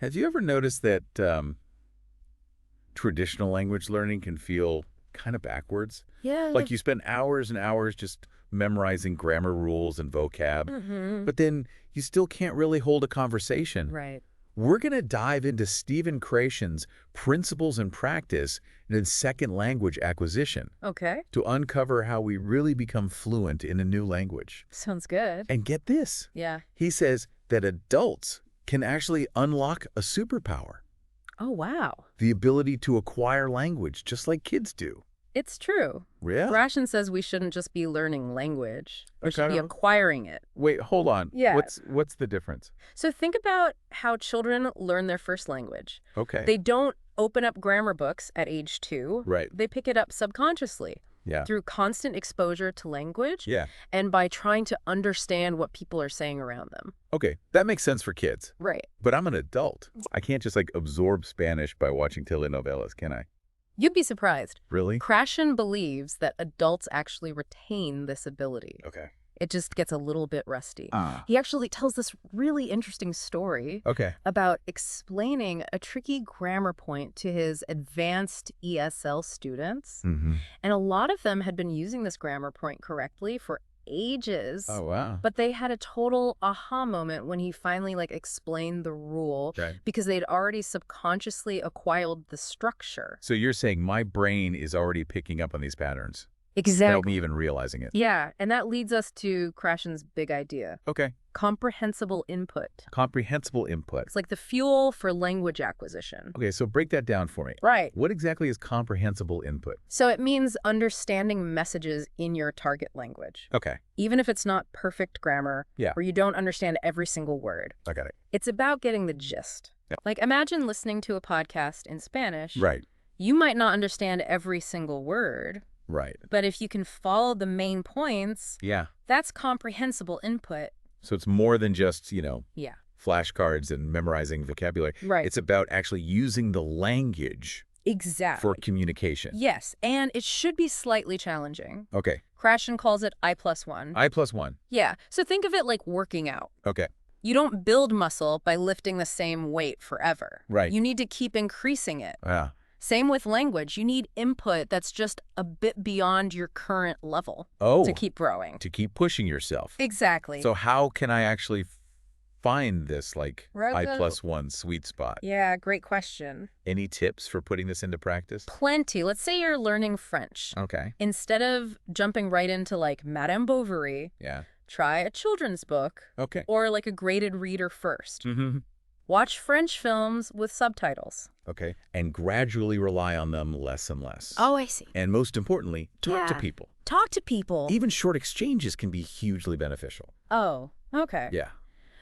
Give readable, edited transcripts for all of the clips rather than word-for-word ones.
Have you ever noticed that traditional language learning can feel kind of backwards? Yeah. Like you spend hours and hours just memorizing grammar rules and vocab, Mm-hmm. but then you still can't really hold a conversation. Right. We're going to dive into Stephen Krashen's Principles and Practice in Second Language Acquisition Okay. to uncover how we really become fluent in a new language. Sounds good. And get this, Yeah. he says that adults can actually unlock a superpower, Oh, wow. the ability to acquire language just like kids do. It's true. Yeah? Ration says we shouldn't just be learning language. We should be Okay. acquiring it. Wait, hold on. Yeah. What's the difference? So think about how children learn their first language. Okay. They don't open up grammar books at age 2. Right. They pick it up subconsciously Yeah. through constant exposure to language Yeah. and by trying to understand what people are saying around them. Okay. That makes sense for kids. Right. But I'm an adult. I can't just absorb Spanish by watching telenovelas, can I? You'd be surprised. Really? Krashen believes that adults actually retain this ability. Okay. It just gets a little bit rusty. Ah. He actually tells this really interesting story Okay. about explaining a tricky grammar point to his advanced ESL students. Mm-hmm. And a lot of them had been using this grammar point correctly for ages. Oh, wow. But they had a total aha moment when he finally explained the rule Okay. because they'd already subconsciously acquired the structure. So you're saying my brain is already picking up on these patterns without Exactly. me even realizing it. Yeah, and that leads us to Krashen's big idea, Okay. comprehensible input. Comprehensible input. It's like the fuel for language acquisition. Okay, so break that down for me. Right. What exactly is comprehensible input? So it means understanding messages in your target language, Okay, even if it's not perfect grammar Yeah. or you don't understand every single word. I got it. It's about getting the gist. Yeah. Like imagine listening to a podcast in Spanish. Right, You might not understand every single word, right. but if you can follow the main points, Yeah. that's comprehensible input. So it's more than just, Yeah. flashcards and memorizing vocabulary. Right. It's about actually using the language Exactly. for communication. Yes, and it should be slightly challenging. Okay. Krashen calls it I+1. I+1. Yeah, so think of it like working out. Okay. You don't build muscle by lifting the same weight forever. Right. You need to keep increasing it. Yeah. Same with language. You need input that's just a bit beyond your current level Oh, to keep growing. to keep pushing yourself. Exactly. So how can I actually find this Right, I+1 sweet spot? Yeah, great question. Any tips for putting this into practice? Plenty. Let's say you're learning French. Okay. Instead of jumping right into Madame Bovary, Yeah. try a children's book Okay. or a graded reader first. Mm-hmm. Watch French films with subtitles. Okay. And gradually rely on them less and less. Oh, I see. And most importantly, talk to Yeah. people. Talk to people. Even short exchanges can be hugely beneficial. Oh, okay. Yeah.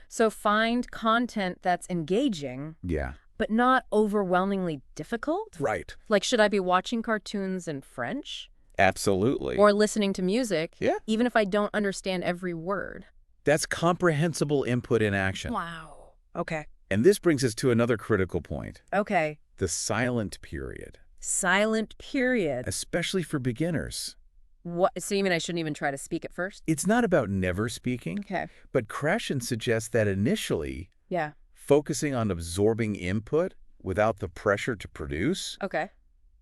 So find content that's engaging, Yeah. but not overwhelmingly difficult. Right. Like, should I be watching cartoons in French Absolutely. or listening to music, Yeah. even if I don't understand every word? That's comprehensible input in action. Wow. Okay. And this brings us to another critical point, Okay. the silent period, Silent period. especially for beginners. What? So you mean I shouldn't even try to speak at first? It's not about never speaking, Okay. but Krashen suggests that initially, Yeah. focusing on absorbing input without the pressure to produce Okay.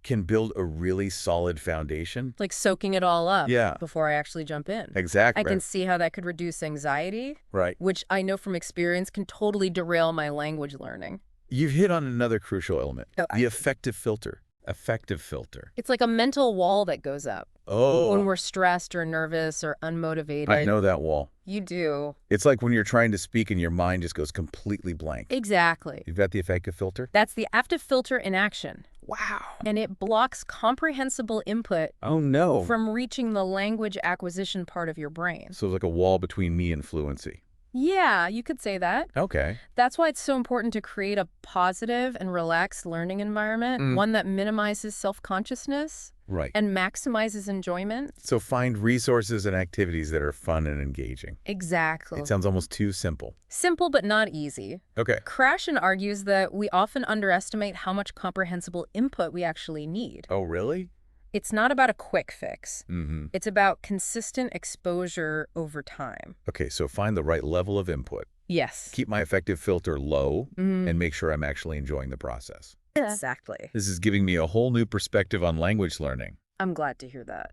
can build a really solid foundation. Like soaking it all up Yeah. before I actually jump in. Exactly. I can see how that could reduce anxiety, Right. which I know from experience can totally derail my language learning. You've hit on another crucial element, Oh, the affective filter. Affective filter. It's like a mental wall that goes up Oh, when we're stressed or nervous or unmotivated. I know that wall. You do. It's like when you're trying to speak and your mind just goes completely blank. Exactly. You've got the affective filter? That's the affective filter in action. Wow. And it blocks comprehensible input Oh, no. from reaching the language acquisition part of your brain. So it's like a wall between me and fluency. Yeah, you could say that. Okay. That's why it's so important to create a positive and relaxed learning environment, one that minimizes self-consciousness Right. and maximizes enjoyment. So find resources and activities that are fun and engaging. Exactly. It sounds almost too simple. Simple but not easy. Okay. Krashen argues that we often underestimate how much comprehensible input we actually need. Oh, really? It's not about a quick fix. Mm-hmm. It's about consistent exposure over time. Okay, so find the right level of input. Yes. keep my effective filter low, and make sure I'm actually enjoying the process. Exactly. This is giving me a whole new perspective on language learning. I'm glad to hear that.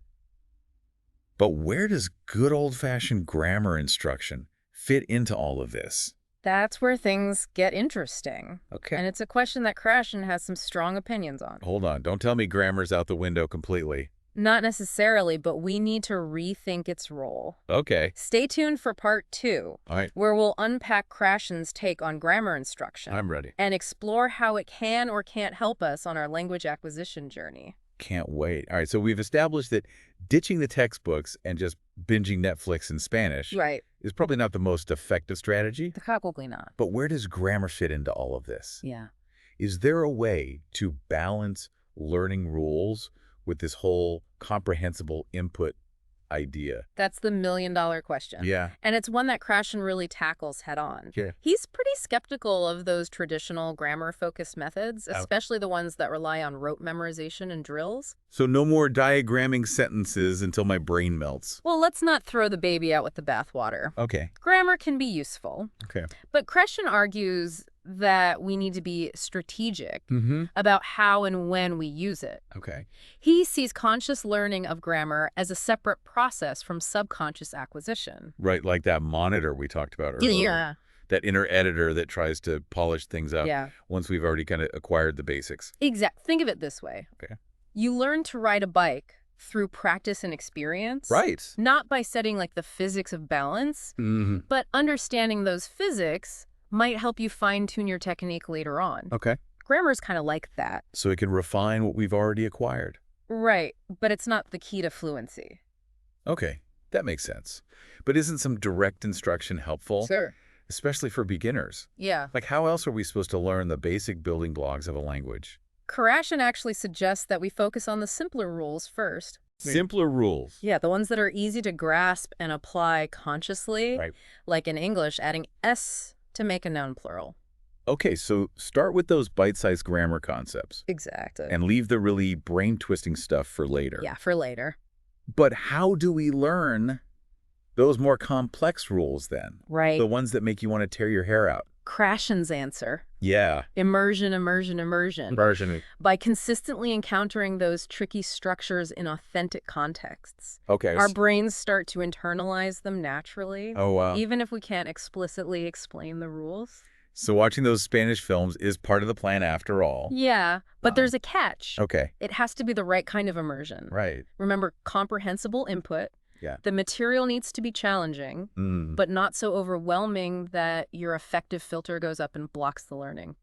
But where does good old-fashioned grammar instruction fit into all of this? That's where things get interesting. Okay. And it's a question that Krashen has some strong opinions on. Hold on. Don't tell me grammar's out the window completely. Not necessarily, but we need to rethink its role. Okay. Stay tuned for part 2, All right. where we'll unpack Krashen's take on grammar instruction. I'm ready. And explore how it can or can't help us on our language acquisition journey. Can't wait. All right. So we've established that ditching the textbooks and just binging Netflix in Spanish Right. is probably not the most effective strategy. Probably not. But where does grammar fit into all of this? Yeah. Is there a way to balance learning rules with this whole comprehensible input idea? That's the million-dollar question. Yeah. And it's one that Krashen really tackles head-on. Yeah. He's pretty skeptical of those traditional grammar-focused methods, especially the ones that rely on rote memorization and drills. So no more diagramming sentences until my brain melts. Well, let's not throw the baby out with the bathwater. Okay. Grammar can be useful, Okay. but Krashen argues that we need to be strategic Mm-hmm. about how and when we use it. Okay. He sees conscious learning of grammar as a separate process from subconscious acquisition. Right, like that monitor we talked about earlier. That inner editor that tries to polish things up Yeah. once we've already kind of acquired the basics. Think of it this way. Okay. You learn to ride a bike through practice and experience. Right. Not by studying like the physics of balance, Mm-hmm. but understanding those physics might help you fine-tune your technique later on. Okay. Grammar's kind of like that. So it can refine what we've already acquired. Right, but it's not the key to fluency. Okay, that makes sense. But isn't some direct instruction helpful? Sure. Especially for beginners. Yeah. Like, how else are we supposed to learn the basic building blocks of a language? Krashen actually suggests that we focus on the simpler rules first. Simpler rules. Yeah, the ones that are easy to grasp and apply consciously. Right. Like in English, adding S to make a noun plural. Okay, so start with those bite-sized grammar concepts Exactly. and leave the really brain-twisting stuff for later. Yeah, for later. But how do we learn those more complex rules then? Right. The ones that make you want to tear your hair out. Krashen's answer. Yeah. Immersion, immersion, immersion. Version. By consistently encountering those tricky structures in authentic contexts. Okay. Our brains start to internalize them naturally, Oh, wow. even if we can't explicitly explain the rules. So watching those Spanish films is part of the plan after all. Yeah, but there's a catch. Okay. It has to be the right kind of immersion. Right. Remember, comprehensible input. Yeah. The material needs to be challenging, but not so overwhelming that your effective filter goes up and blocks the learning.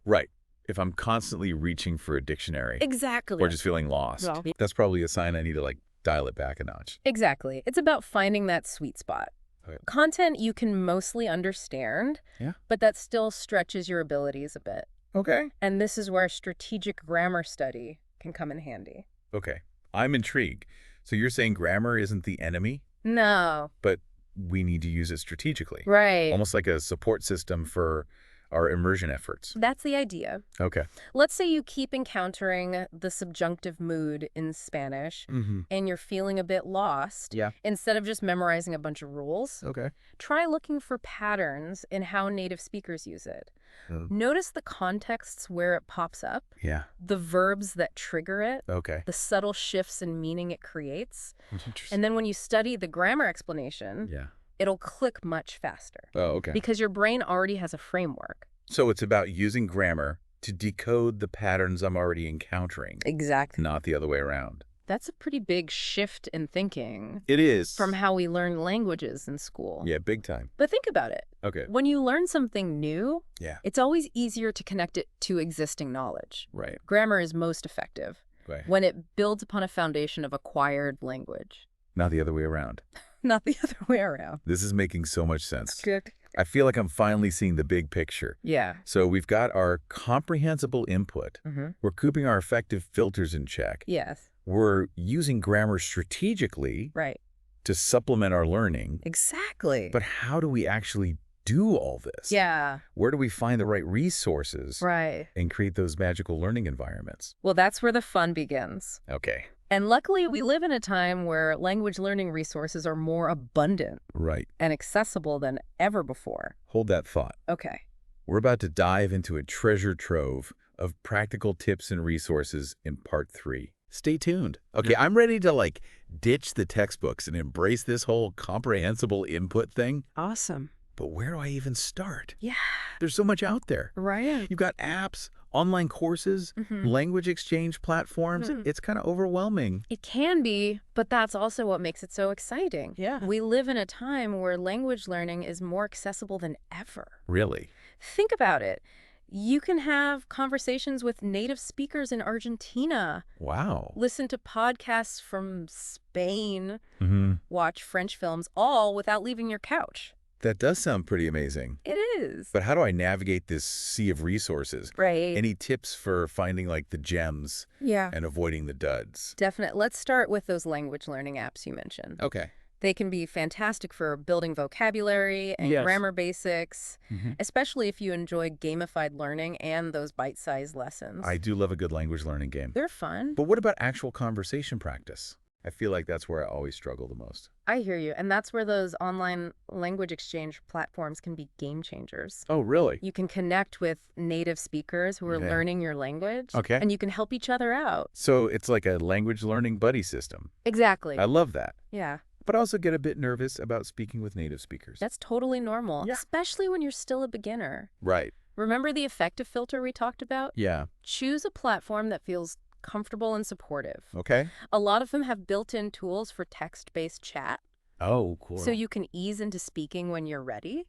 Right. If I'm constantly reaching for a dictionary Exactly. or just feeling lost, Well, that's probably a sign I need to like dial it back a notch. Exactly. It's about finding that sweet spot. Okay. Content you can mostly understand, Yeah. but that still stretches your abilities a bit. Okay. And this is where strategic grammar study can come in handy. Okay. I'm intrigued. So you're saying grammar isn't the enemy, No. but we need to use it strategically. Right. Almost like a support system for our immersion efforts. That's the idea. Okay. Let's say you keep encountering the subjunctive mood in Spanish Mm-hmm. and you're feeling a bit lost. Yeah. Instead of just memorizing a bunch of rules, Okay. try looking for patterns in how native speakers use it. Oh. Notice the contexts where it pops up, Yeah. the verbs that trigger it, Okay. the subtle shifts in meaning it creates. Interesting. And then when you study the grammar explanation, Yeah. it'll click much faster Oh, okay. because your brain already has a framework. So it's about using grammar to decode the patterns I'm already encountering, Exactly. not the other way around. That's a pretty big shift in thinking It is. from how we learn languages in school. Yeah, big time. But think about it. Okay. When you learn something new, Yeah. it's always easier to connect it to existing knowledge. Right. Grammar is most effective Right. when it builds upon a foundation of acquired language, Not the other way around. not the other way around. This is making so much sense. Good. I feel like I'm finally seeing the big picture. Yeah. So we've got our comprehensible input. Mm-hmm. We're keeping our effective filters in check. Yes. We're using grammar strategically Right. to supplement our learning. Exactly. But how do we actually do all this? Yeah. Where do we find the right resources Right. and create those magical learning environments? Well, that's where the fun begins. Okay. And luckily, we live in a time where language learning resources are more abundant Right. and accessible than ever before. Hold that thought. Okay. We're about to dive into a treasure trove of practical tips and resources in part 3. Stay tuned. Okay, Yeah. I'm ready to ditch the textbooks and embrace this whole comprehensible input thing. Awesome. But where do I even start? Yeah. There's so much out there. Right. You've got apps, online courses, language exchange platforms. It's kind of overwhelming. It can be, but that's also what makes it so exciting. Yeah. We live in a time where language learning is more accessible than ever. Really? Think about it. You can have conversations with native speakers in Argentina, Wow. listen to podcasts from Spain, Mm-hmm. watch French films, all without leaving your couch. That does sound pretty amazing. It is. But how do I navigate this sea of resources? Right. Any tips for finding the gems Yeah. and avoiding the duds? Definitely. Let's start with those language learning apps you mentioned. Okay. They can be fantastic for building vocabulary and Yes. grammar basics, Mm-hmm. especially if you enjoy gamified learning and those bite-sized lessons. I do love a good language learning game. They're fun. But what about actual conversation practice? I feel like that's where I always struggle the most. I hear you. And that's where those online language exchange platforms can be game changers. Oh, really? You can connect with native speakers who are Okay. learning your language. Okay. And you can help each other out. So it's like a language learning buddy system. Exactly. I love that. Yeah. But I also get a bit nervous about speaking with native speakers. That's totally normal, Yeah. especially when you're still a beginner. Right. Remember the effective filter we talked about? Yeah. Choose a platform that feels comfortable and supportive. Okay. A lot of them have built-in tools for text-based chat, Oh, cool. so you can ease into speaking when you're ready.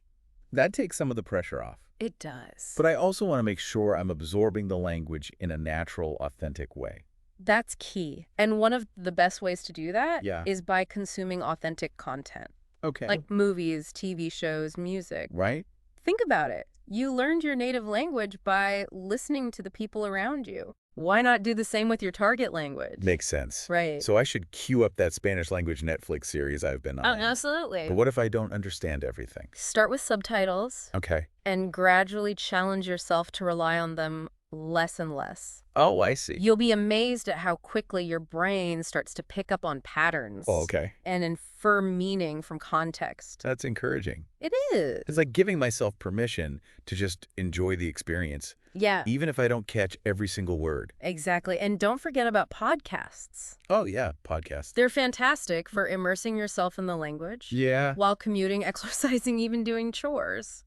That takes some of the pressure off. It does. But I also want to make sure I'm absorbing the language in a natural, authentic way. That's key. And one of the best ways to do that Yeah. is by consuming authentic content, Okay. like movies, TV shows, music. Right? Think about it. You learned your native language by listening to the people around you. Why not do the same with your target language? Makes sense. Right. So I should queue up that Spanish language Netflix series I've been Oh, on. absolutely. But what if I don't understand everything? Start with subtitles Okay. and gradually challenge yourself to rely on them less and less. Oh, I see. You'll be amazed at how quickly your brain starts to pick up on patterns Oh, okay. and infer meaning from context. That's encouraging. It is. It's like giving myself permission to just enjoy the experience, Yeah, even if I don't catch every single word. exactly. And don't forget about podcasts. Oh, yeah, podcast. They're fantastic for immersing yourself in the language Yeah. while commuting, exercising, even doing chores.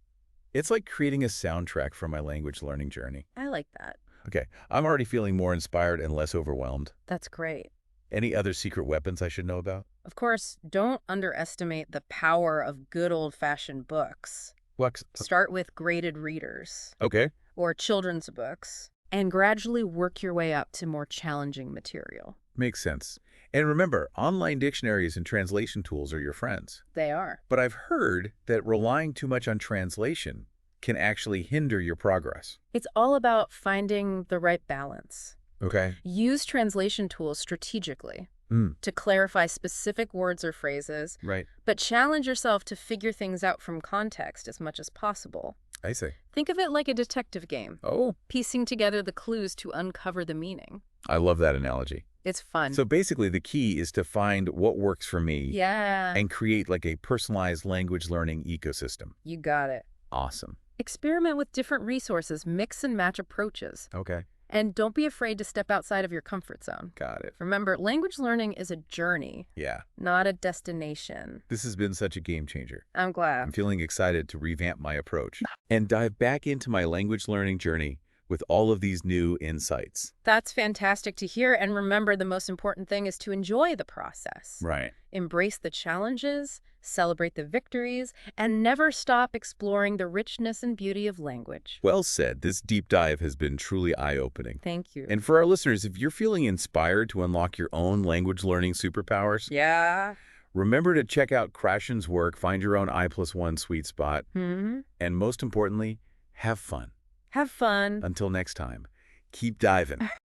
It's like creating a soundtrack for my language learning journey. I like that. Okay, I'm already feeling more inspired and less overwhelmed. That's great. Any other secret weapons I should know about? Of course, don't underestimate the power of good old-fashioned books. What? Start with graded readers Okay. or children's books and gradually work your way up to more challenging material. Makes sense. And remember, online dictionaries and translation tools are your friends. They are. But I've heard that relying too much on translation can actually hinder your progress. It's all about finding the right balance. Okay. Use translation tools strategically Mm, to clarify specific words or phrases, right. but challenge yourself to figure things out from context as much as possible. I see. Think of it like a detective game, Oh, piecing together the clues to uncover the meaning. I love that analogy. It's fun. So basically, the key is to find what works for me Yeah, and create a personalized language learning ecosystem. you got it. Awesome. Experiment with different resources, mix and match approaches, Okay. and don't be afraid to step outside of your comfort zone. Got it. Remember, language learning is a journey, Yeah. not a destination. This has been such a game changer. I'm glad. I'm feeling excited to revamp my approach and dive back into my language learning journey with all of these new insights. That's fantastic to hear. And remember, the most important thing is to enjoy the process. Right. Embrace the challenges, celebrate the victories, and never stop exploring the richness and beauty of language. Well said. This deep dive has been truly eye-opening. Thank you. And for our listeners, if you're feeling inspired to unlock your own language learning superpowers, Yeah. remember to check out Krashen's work, find your own I+1 sweet spot, and most importantly, have fun. Have fun. Until next time, keep diving.